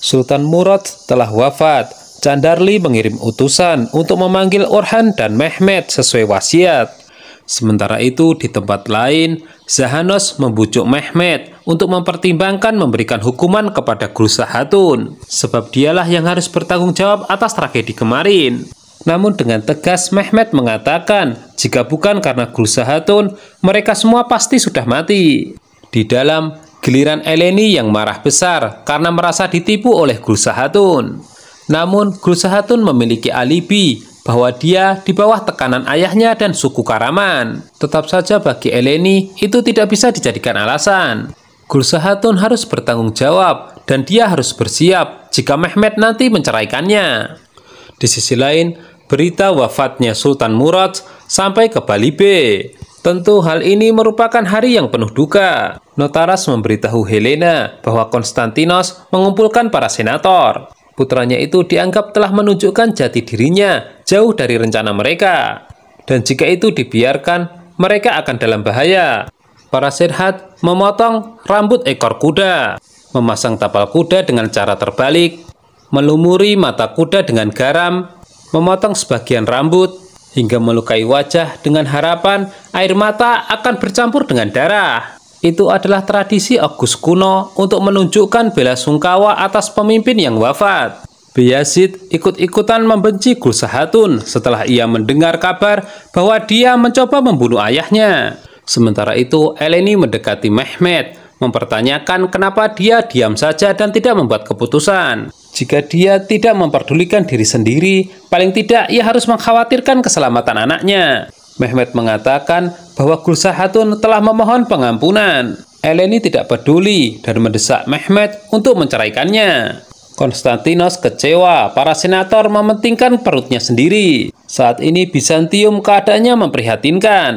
Sultan Murad telah wafat. Candarli mengirim utusan untuk memanggil Orhan dan Mehmet sesuai wasiat. Sementara itu di tempat lain, Zahanos membujuk Mehmet untuk mempertimbangkan memberikan hukuman kepada Gulsah Hatun, sebab dialah yang harus bertanggung jawab atas tragedi kemarin. Namun dengan tegas Mehmet mengatakan, jika bukan karena Gulsah Hatun, mereka semua pasti sudah mati. Di dalam, giliran Eleni yang marah besar karena merasa ditipu oleh Gulsah Hatun. Namun, Gulsah Hatun memiliki alibi bahwa dia di bawah tekanan ayahnya dan suku Karaman. Tetap saja bagi Eleni itu tidak bisa dijadikan alasan. Gulsah Hatun harus bertanggung jawab dan dia harus bersiap jika Mehmet nanti menceraikannya. Di sisi lain, berita wafatnya Sultan Murad sampai ke Bali B. Tentu hal ini merupakan hari yang penuh duka. Notaras memberitahu Helena bahwa Konstantinos mengumpulkan para senator. Putranya itu dianggap telah menunjukkan jati dirinya jauh dari rencana mereka. Dan jika itu dibiarkan, mereka akan dalam bahaya. Para Senhat memotong rambut ekor kuda, memasang tapal kuda dengan cara terbalik, melumuri mata kuda dengan garam, memotong sebagian rambut, hingga melukai wajah dengan harapan air mata akan bercampur dengan darah. Itu adalah tradisi Oghuz kuno untuk menunjukkan bela sungkawa atas pemimpin yang wafat. Bayezid ikut-ikutan membenci Gulsah Hatun setelah ia mendengar kabar bahwa dia mencoba membunuh ayahnya. Sementara itu, Eleni mendekati Mehmet, mempertanyakan kenapa dia diam saja dan tidak membuat keputusan. Jika dia tidak memperdulikan diri sendiri, paling tidak ia harus mengkhawatirkan keselamatan anaknya. Mehmet mengatakan bahwa Gulsah Hatun telah memohon pengampunan. Eleni tidak peduli dan mendesak Mehmet untuk menceraikannya. Konstantinos kecewa, para senator mementingkan perutnya sendiri. Saat ini Bizantium keadaannya memprihatinkan.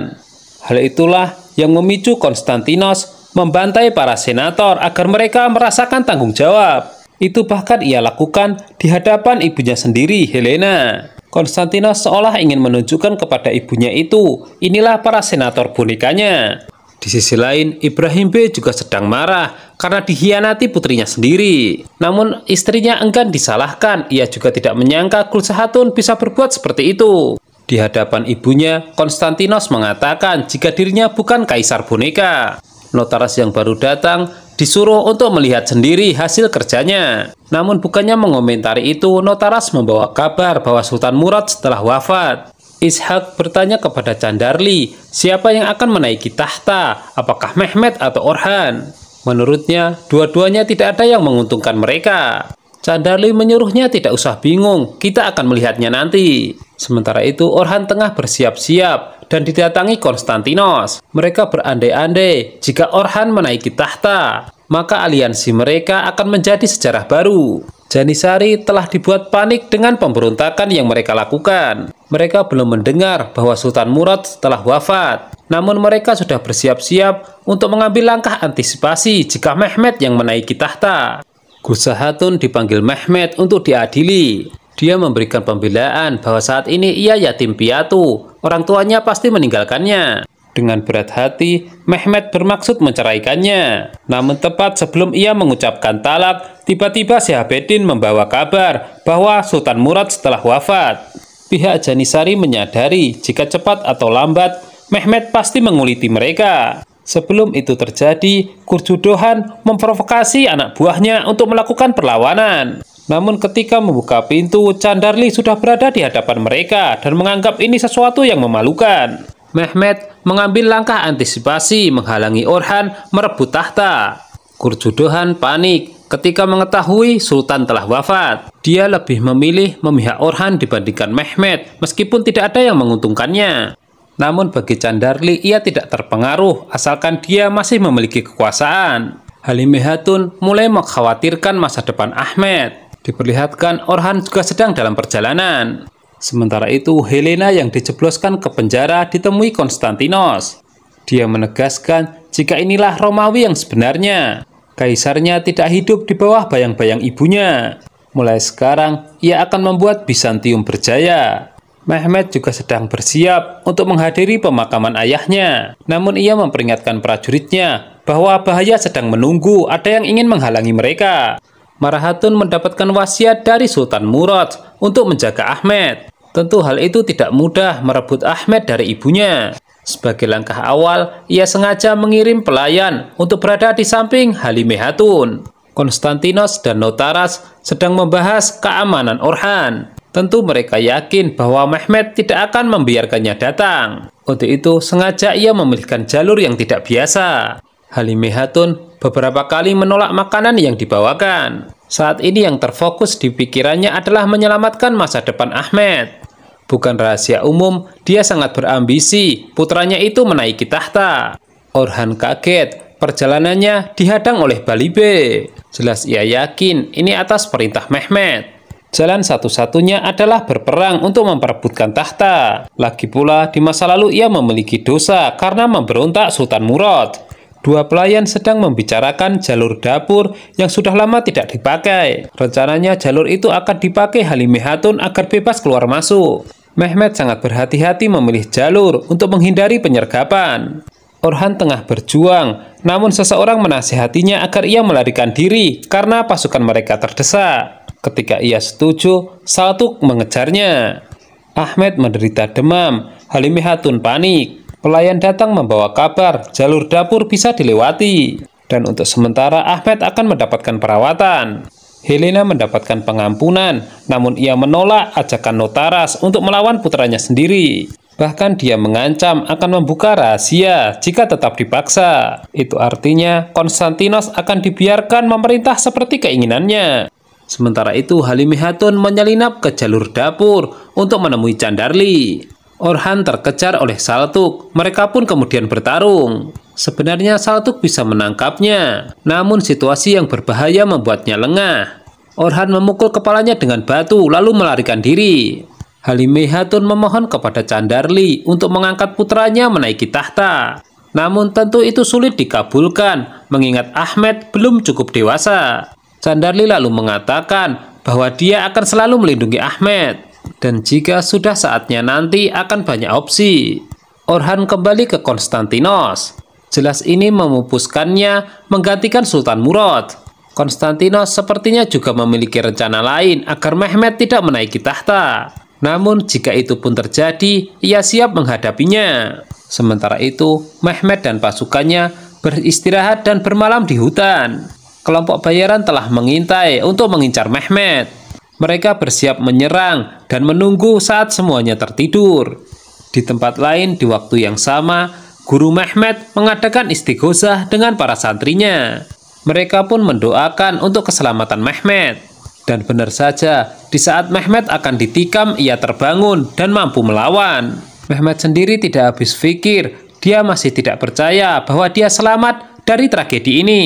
Hal itulah yang memicu Konstantinos membantai para senator agar mereka merasakan tanggung jawab. Itu bahkan ia lakukan di hadapan ibunya sendiri, Helena. Konstantinos seolah ingin menunjukkan kepada ibunya itu, inilah para senator bonekanya. Di sisi lain, Ibrahim B juga sedang marah karena dikhianati putrinya sendiri. Namun istrinya enggan disalahkan, ia juga tidak menyangka Gulsah Hatun bisa berbuat seperti itu. Di hadapan ibunya, Konstantinos mengatakan jika dirinya bukan kaisar boneka. Notaras yang baru datang disuruh untuk melihat sendiri hasil kerjanya. Namun bukannya mengomentari itu, Notaras membawa kabar bahwa Sultan Murad setelah wafat. Ishak bertanya kepada Candarli, siapa yang akan menaiki tahta, apakah Mehmet atau Orhan? Menurutnya, dua-duanya tidak ada yang menguntungkan mereka. Candarli menyuruhnya tidak usah bingung, kita akan melihatnya nanti. Sementara itu, Orhan tengah bersiap-siap dan didatangi Konstantinos. Mereka berandai-andai jika Orhan menaiki tahta, maka aliansi mereka akan menjadi sejarah baru. Janisari telah dibuat panik dengan pemberontakan yang mereka lakukan. Mereka belum mendengar bahwa Sultan Murad telah wafat. Namun mereka sudah bersiap-siap untuk mengambil langkah antisipasi jika Mehmet yang menaiki tahta. Gulsah Hatun dipanggil Mehmet untuk diadili. Dia memberikan pembelaan bahwa saat ini ia yatim piatu, orang tuanya pasti meninggalkannya. Dengan berat hati, Mehmet bermaksud menceraikannya. Namun tepat sebelum ia mengucapkan talak, tiba-tiba Syihabeddin membawa kabar bahwa Sultan Murad setelah wafat. Pihak Janisari menyadari jika cepat atau lambat, Mehmet pasti menguliti mereka. Sebelum itu terjadi, Kurjudohan memprovokasi anak buahnya untuk melakukan perlawanan. Namun ketika membuka pintu, Candarli sudah berada di hadapan mereka dan menganggap ini sesuatu yang memalukan. Mehmet mengambil langkah antisipasi menghalangi Orhan merebut tahta. Kurjudohan panik ketika mengetahui Sultan telah wafat. Dia lebih memilih memihak Orhan dibandingkan Mehmet meskipun tidak ada yang menguntungkannya. Namun bagi Candarli ia tidak terpengaruh asalkan dia masih memiliki kekuasaan. Halimah Hatun mulai mengkhawatirkan masa depan Ahmed. Diperlihatkan Orhan juga sedang dalam perjalanan. Sementara itu, Helena yang dijebloskan ke penjara ditemui Konstantinos. Dia menegaskan jika inilah Romawi yang sebenarnya. Kaisarnya tidak hidup di bawah bayang-bayang ibunya. Mulai sekarang, ia akan membuat Bizantium berjaya. Mehmet juga sedang bersiap untuk menghadiri pemakaman ayahnya. Namun ia memperingatkan prajuritnya bahwa bahaya sedang menunggu, ada yang ingin menghalangi mereka. Marahatun mendapatkan wasiat dari Sultan Murad untuk menjaga Ahmed. Tentu hal itu tidak mudah merebut Ahmed dari ibunya. Sebagai langkah awal, ia sengaja mengirim pelayan untuk berada di samping Halimah Hatun. Konstantinos dan Notaras sedang membahas keamanan Orhan. Tentu mereka yakin bahwa Mehmed tidak akan membiarkannya datang. Untuk itu, sengaja ia memilihkan jalur yang tidak biasa. Halimah Hatun beberapa kali menolak makanan yang dibawakan. Saat ini yang terfokus di pikirannya adalah menyelamatkan masa depan Ahmed. Bukan rahasia umum, dia sangat berambisi putranya itu menaiki tahta. Orhan kaget, perjalanannya dihadang oleh Balibe. Jelas ia yakin ini atas perintah Mehmed. Jalan satu-satunya adalah berperang untuk memperebutkan tahta. Lagi pula, di masa lalu ia memiliki dosa karena memberontak Sultan Murad. Dua pelayan sedang membicarakan jalur dapur yang sudah lama tidak dipakai. Rencananya jalur itu akan dipakai Halimah Hatun agar bebas keluar masuk. Mehmed sangat berhati-hati memilih jalur untuk menghindari penyergapan. Orhan tengah berjuang, namun seseorang menasihatinya agar ia melarikan diri karena pasukan mereka terdesak. Ketika ia setuju, Saltuk mengejarnya. Ahmed menderita demam, Halimah Hatun panik. Pelayan datang membawa kabar jalur dapur bisa dilewati. Dan untuk sementara Ahmed akan mendapatkan perawatan. Helena mendapatkan pengampunan, namun ia menolak ajakan Notaras untuk melawan putranya sendiri. Bahkan dia mengancam akan membuka rahasia jika tetap dipaksa. Itu artinya Konstantinos akan dibiarkan memerintah seperti keinginannya. Sementara itu Halimah Hatun menyelinap ke jalur dapur untuk menemui Candarli. Orhan terkejar oleh Saltuk, mereka pun kemudian bertarung. Sebenarnya Saltuk bisa menangkapnya, namun situasi yang berbahaya membuatnya lengah. Orhan memukul kepalanya dengan batu lalu melarikan diri. Halimah Hatun memohon kepada Candarli untuk mengangkat putranya menaiki tahta. Namun tentu itu sulit dikabulkan, mengingat Ahmed belum cukup dewasa. Candarli lalu mengatakan bahwa dia akan selalu melindungi Ahmed. Dan jika sudah saatnya nanti akan banyak opsi. Orhan kembali ke Konstantinos. Jelas ini memupuskannya menggantikan Sultan Murad. Konstantinos sepertinya juga memiliki rencana lain agar Mehmed tidak menaiki tahta. Namun jika itu pun terjadi, ia siap menghadapinya. Sementara itu, Mehmed dan pasukannya beristirahat dan bermalam di hutan. Kelompok bayaran telah mengintai untuk mengincar Mehmed. Mereka bersiap menyerang dan menunggu saat semuanya tertidur. Di tempat lain di waktu yang sama, Guru Mehmed mengadakan istighosah dengan para santrinya. Mereka pun mendoakan untuk keselamatan Mehmed. Dan benar saja, di saat Mehmed akan ditikam, ia terbangun dan mampu melawan. Mehmed sendiri tidak habis pikir, dia masih tidak percaya bahwa dia selamat dari tragedi ini.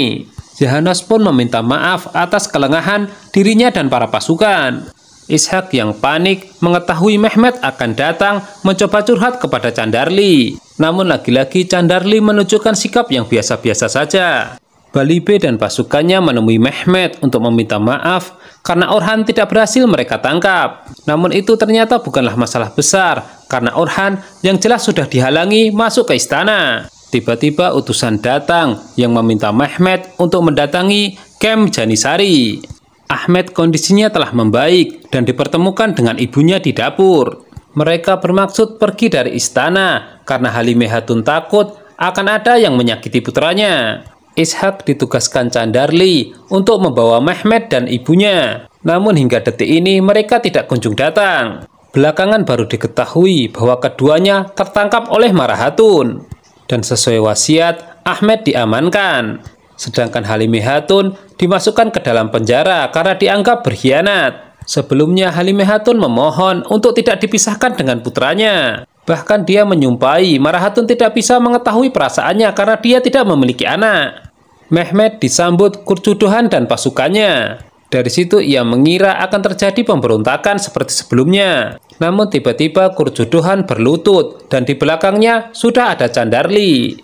Jahanos pun meminta maaf atas kelengahan dirinya dan para pasukan. Ishak yang panik mengetahui Mehmed akan datang mencoba curhat kepada Candarli. Namun lagi-lagi Candarli menunjukkan sikap yang biasa-biasa saja. Balibe dan pasukannya menemui Mehmed untuk meminta maaf karena Orhan tidak berhasil mereka tangkap. Namun itu ternyata bukanlah masalah besar karena Orhan yang jelas sudah dihalangi masuk ke istana. Tiba-tiba utusan datang yang meminta Mehmed untuk mendatangi Kem Janisari. Ahmed kondisinya telah membaik dan dipertemukan dengan ibunya di dapur. Mereka bermaksud pergi dari istana karena Halimah Hatun takut akan ada yang menyakiti putranya. Ishak ditugaskan Candarli untuk membawa Mehmed dan ibunya. Namun hingga detik ini mereka tidak kunjung datang. Belakangan baru diketahui bahwa keduanya tertangkap oleh Marahatun. Dan sesuai wasiat, Ahmed diamankan. Sedangkan Halimah Hatun dimasukkan ke dalam penjara karena dianggap berkhianat. Sebelumnya Halimah Hatun memohon untuk tidak dipisahkan dengan putranya. Bahkan dia menyumpahi Marahatun tidak bisa mengetahui perasaannya karena dia tidak memiliki anak. Mehmed disambut Kurcuduhan dan pasukannya. Dari situ ia mengira akan terjadi pemberontakan seperti sebelumnya. Namun tiba-tiba Kurcuduhan berlutut dan di belakangnya sudah ada Candarli.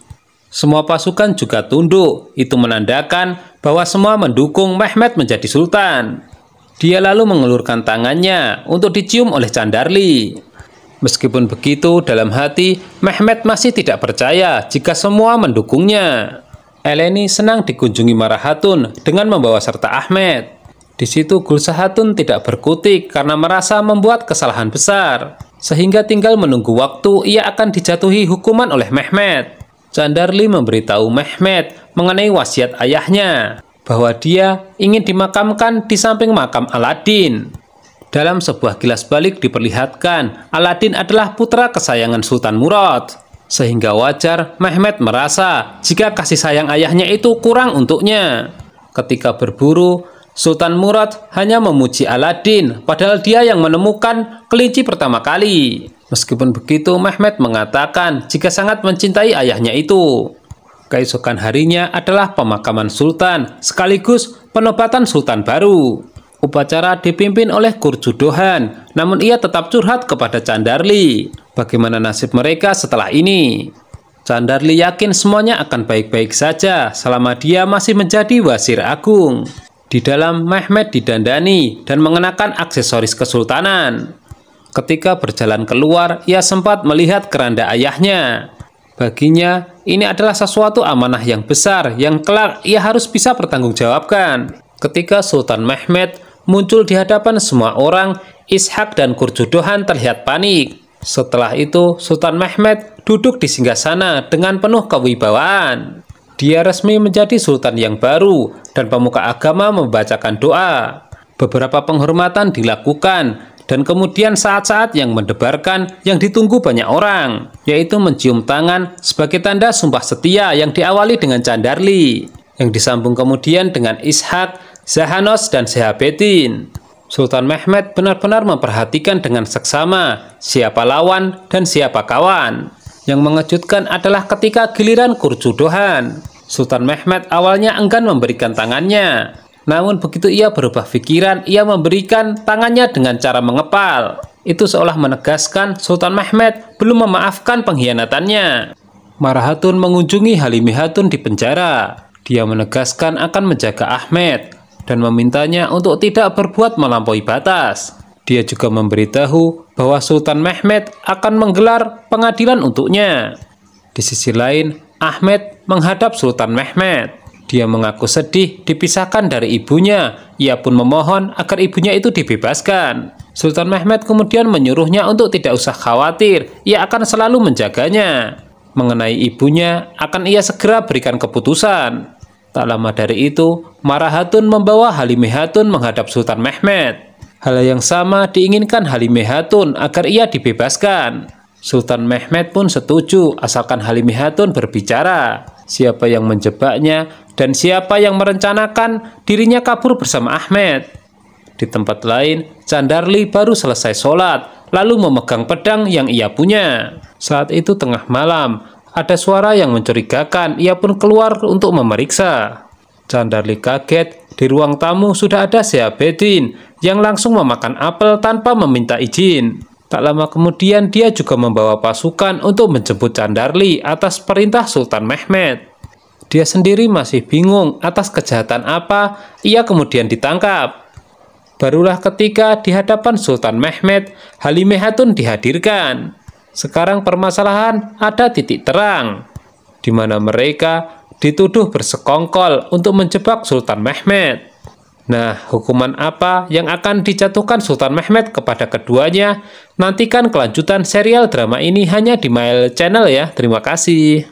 Semua pasukan juga tunduk. Itu menandakan bahwa semua mendukung Mehmed menjadi sultan. Dia lalu mengulurkan tangannya untuk dicium oleh Candarli. Meskipun begitu, dalam hati Mehmed masih tidak percaya jika semua mendukungnya. Eleni senang dikunjungi Marahatun dengan membawa serta Ahmed. Di situ Gulsahatun tidak berkutik karena merasa membuat kesalahan besar, sehingga tinggal menunggu waktu ia akan dijatuhi hukuman oleh Mehmet. Candarli memberitahu Mehmet mengenai wasiat ayahnya, bahwa dia ingin dimakamkan di samping makam Aladin. Dalam sebuah kilas balik diperlihatkan Aladin adalah putra kesayangan Sultan Murad, sehingga wajar Mehmet merasa jika kasih sayang ayahnya itu kurang untuknya. Ketika berburu, Sultan Murad hanya memuji Aladin, padahal dia yang menemukan kelinci pertama kali. Meskipun begitu, Mehmet mengatakan jika sangat mencintai ayahnya itu. Keesokan harinya adalah pemakaman Sultan, sekaligus penobatan Sultan baru. Upacara dipimpin oleh Kurjudohan, namun ia tetap curhat kepada Candarli. Bagaimana nasib mereka setelah ini? Candarli yakin semuanya akan baik-baik saja selama dia masih menjadi Wazir Agung. Di dalam, Mehmet didandani dan mengenakan aksesoris kesultanan. Ketika berjalan keluar, ia sempat melihat keranda ayahnya. Baginya, ini adalah sesuatu amanah yang besar yang kelak ia harus bisa pertanggungjawabkan. Ketika Sultan Mehmet muncul di hadapan semua orang, Ishak dan Kurjudohan terlihat panik. Setelah itu, Sultan Mehmet duduk di singgasana dengan penuh kewibawaan. Dia resmi menjadi sultan yang baru dan pemuka agama membacakan doa. Beberapa penghormatan dilakukan dan kemudian saat-saat yang mendebarkan yang ditunggu banyak orang, yaitu mencium tangan sebagai tanda sumpah setia yang diawali dengan Candarli, yang disambung kemudian dengan Ishak, Zahanos, dan Sehabedin. Sultan Mehmet benar-benar memperhatikan dengan seksama siapa lawan dan siapa kawan. Yang mengejutkan adalah ketika giliran Kurjudohan. Sultan Mehmet awalnya enggan memberikan tangannya. Namun begitu ia berubah pikiran, ia memberikan tangannya dengan cara mengepal. Itu seolah menegaskan Sultan Mehmet belum memaafkan pengkhianatannya. Marahatun mengunjungi Halimih Hatun di penjara. Dia menegaskan akan menjaga Ahmed dan memintanya untuk tidak berbuat melampaui batas. Dia juga memberitahu bahwa Sultan Mehmet akan menggelar pengadilan untuknya. Di sisi lain, Ahmed menghadap Sultan Mehmet. Dia mengaku sedih dipisahkan dari ibunya. Ia pun memohon agar ibunya itu dibebaskan. Sultan Mehmet kemudian menyuruhnya untuk tidak usah khawatir, ia akan selalu menjaganya. Mengenai ibunya, akan ia segera berikan keputusan. Tak lama dari itu, Marahatun membawa Halimih Hatun menghadap Sultan Mehmet. Hal yang sama diinginkan Halimih Hatun agar ia dibebaskan. Sultan Mehmet pun setuju asalkan Halimih Hatun berbicara. Siapa yang menjebaknya dan siapa yang merencanakan dirinya kabur bersama Ahmed. Di tempat lain, Candarli baru selesai sholat, lalu memegang pedang yang ia punya. Saat itu tengah malam, ada suara yang mencurigakan, ia pun keluar untuk memeriksa. Candarli kaget, di ruang tamu sudah ada Sehabedin yang langsung memakan apel tanpa meminta izin. Tak lama kemudian dia juga membawa pasukan untuk menjemput Candarli atas perintah Sultan Mehmet. Dia sendiri masih bingung atas kejahatan apa ia kemudian ditangkap. Barulah ketika di hadapan Sultan Mehmet, Halimih Hatun dihadirkan. Sekarang permasalahan ada titik terang, di mana mereka dituduh bersekongkol untuk menjebak Sultan Mehmet. Nah, hukuman apa yang akan dijatuhkan Sultan Mehmet kepada keduanya? Nantikan kelanjutan serial drama ini hanya di Mail Channel ya. Terima kasih.